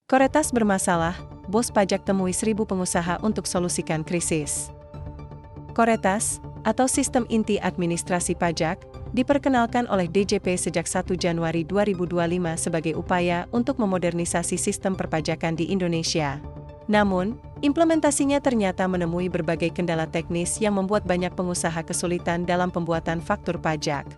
Koretas bermasalah, bos pajak temui 1.000 pengusaha untuk solusikan krisis. Koretas, atau Sistem Inti Administrasi Pajak, diperkenalkan oleh DJP sejak 1 Januari 2025 sebagai upaya untuk memodernisasi sistem perpajakan di Indonesia. Namun, implementasinya ternyata menemui berbagai kendala teknis yang membuat banyak pengusaha kesulitan dalam pembuatan faktur pajak.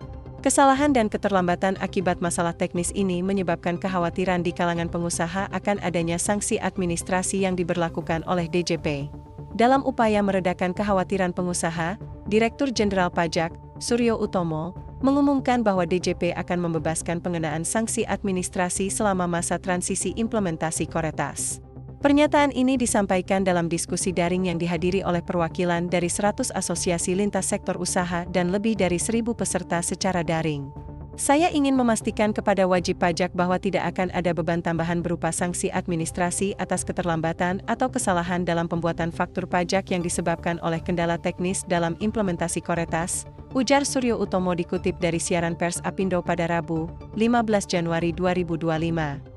Kesalahan dan keterlambatan akibat masalah teknis ini menyebabkan kekhawatiran di kalangan pengusaha akan adanya sanksi administrasi yang diberlakukan oleh DJP. Dalam upaya meredakan kekhawatiran pengusaha, Direktur Jenderal Pajak, Suryo Utomo, mengumumkan bahwa DJP akan membebaskan pengenaan sanksi administrasi selama masa transisi implementasi Koretas. Pernyataan ini disampaikan dalam diskusi daring yang dihadiri oleh perwakilan dari 100 asosiasi lintas sektor usaha dan lebih dari 1.000 peserta secara daring. Saya ingin memastikan kepada wajib pajak bahwa tidak akan ada beban tambahan berupa sanksi administrasi atas keterlambatan atau kesalahan dalam pembuatan faktur pajak yang disebabkan oleh kendala teknis dalam implementasi Koretas, ujar Suryo Utomo dikutip dari siaran pers Apindo pada Rabu, 15 Januari 2025.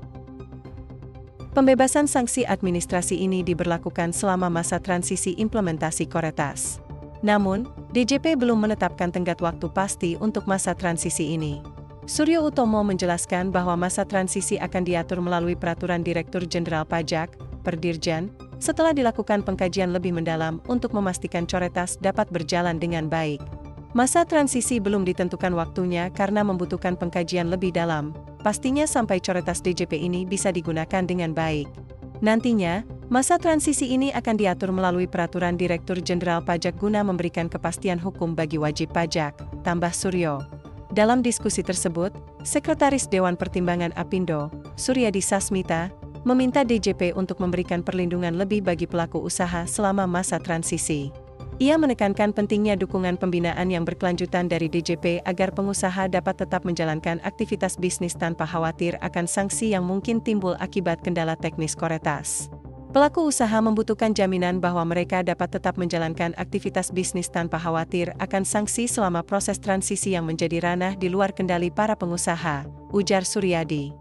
Pembebasan sanksi administrasi ini diberlakukan selama masa transisi implementasi Koretas. Namun, DJP belum menetapkan tenggat waktu pasti untuk masa transisi ini. Suryo Utomo menjelaskan bahwa masa transisi akan diatur melalui Peraturan Direktur Jenderal Pajak, Perdirjen, setelah dilakukan pengkajian lebih mendalam untuk memastikan Koretas dapat berjalan dengan baik. Masa transisi belum ditentukan waktunya karena membutuhkan pengkajian lebih dalam, pastinya sampai Koretas DJP ini bisa digunakan dengan baik. Nantinya, masa transisi ini akan diatur melalui Peraturan Direktur Jenderal Pajak guna memberikan kepastian hukum bagi wajib pajak, tambah Suryo. Dalam diskusi tersebut, Sekretaris Dewan Pertimbangan Apindo, Suryadi Sasmita, meminta DJP untuk memberikan perlindungan lebih bagi pelaku usaha selama masa transisi. Ia menekankan pentingnya dukungan pembinaan yang berkelanjutan dari DJP agar pengusaha dapat tetap menjalankan aktivitas bisnis tanpa khawatir akan sanksi yang mungkin timbul akibat kendala teknis Koretas. Pelaku usaha membutuhkan jaminan bahwa mereka dapat tetap menjalankan aktivitas bisnis tanpa khawatir akan sanksi selama proses transisi yang menjadi ranah di luar kendali para pengusaha, ujar Suryadi.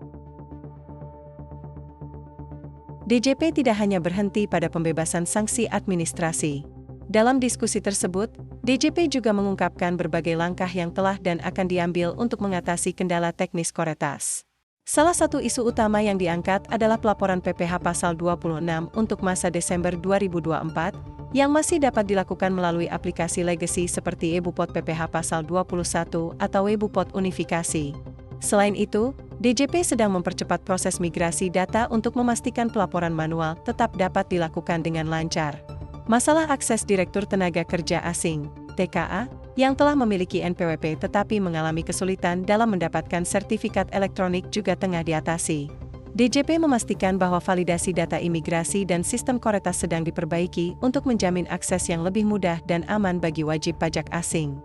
DJP tidak hanya berhenti pada pembebasan sanksi administrasi. Dalam diskusi tersebut, DJP juga mengungkapkan berbagai langkah yang telah dan akan diambil untuk mengatasi kendala teknis Koretas. Salah satu isu utama yang diangkat adalah pelaporan PPh Pasal 26 untuk masa Desember 2024, yang masih dapat dilakukan melalui aplikasi legacy seperti eBupot PPh Pasal 21 atau eBupot Unifikasi. Selain itu, DJP sedang mempercepat proses migrasi data untuk memastikan pelaporan manual tetap dapat dilakukan dengan lancar. Masalah akses Direktur Tenaga Kerja Asing, TKA, yang telah memiliki NPWP tetapi mengalami kesulitan dalam mendapatkan sertifikat elektronik juga tengah diatasi. DJP memastikan bahwa validasi data imigrasi dan sistem Koretas sedang diperbaiki untuk menjamin akses yang lebih mudah dan aman bagi wajib pajak asing.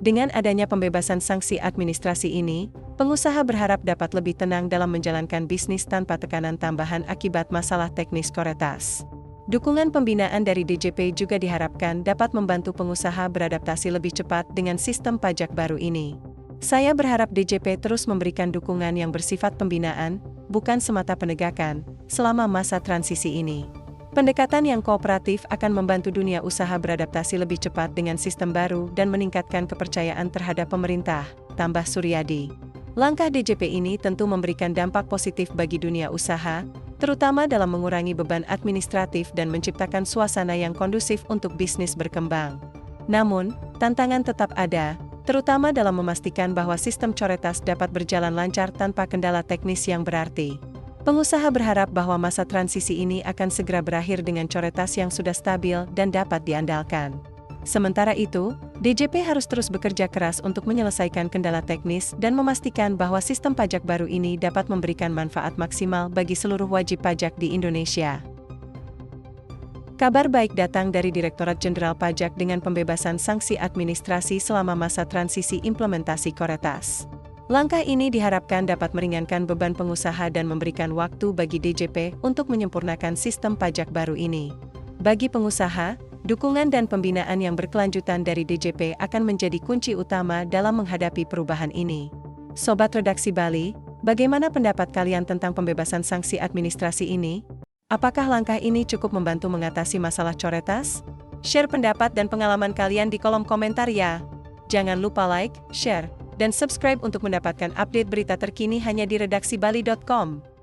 Dengan adanya pembebasan sanksi administrasi ini, pengusaha berharap dapat lebih tenang dalam menjalankan bisnis tanpa tekanan tambahan akibat masalah teknis Koretas. Dukungan pembinaan dari DJP juga diharapkan dapat membantu pengusaha beradaptasi lebih cepat dengan sistem pajak baru ini. Saya berharap DJP terus memberikan dukungan yang bersifat pembinaan, bukan semata penegakan, selama masa transisi ini. Pendekatan yang kooperatif akan membantu dunia usaha beradaptasi lebih cepat dengan sistem baru dan meningkatkan kepercayaan terhadap pemerintah, tambah Suryadi. Langkah DJP ini tentu memberikan dampak positif bagi dunia usaha, terutama dalam mengurangi beban administratif dan menciptakan suasana yang kondusif untuk bisnis berkembang. Namun, tantangan tetap ada, terutama dalam memastikan bahwa sistem Koretas dapat berjalan lancar tanpa kendala teknis yang berarti. Pengusaha berharap bahwa masa transisi ini akan segera berakhir dengan Koretas yang sudah stabil dan dapat diandalkan. Sementara itu, DJP harus terus bekerja keras untuk menyelesaikan kendala teknis dan memastikan bahwa sistem pajak baru ini dapat memberikan manfaat maksimal bagi seluruh wajib pajak di Indonesia. Kabar baik datang dari Direktorat Jenderal Pajak dengan pembebasan sanksi administrasi selama masa transisi implementasi Koretas. Langkah ini diharapkan dapat meringankan beban pengusaha dan memberikan waktu bagi DJP untuk menyempurnakan sistem pajak baru ini. Bagi pengusaha, dukungan dan pembinaan yang berkelanjutan dari DJP akan menjadi kunci utama dalam menghadapi perubahan ini. Sobat Redaksi Bali, Bagaimana pendapat kalian tentang pembebasan sanksi administrasi ini? Apakah langkah ini cukup membantu mengatasi masalah coretas? Share pendapat dan pengalaman kalian di kolom komentar ya. Jangan lupa like, share, dan subscribe untuk mendapatkan update berita terkini hanya di redaksibali.com.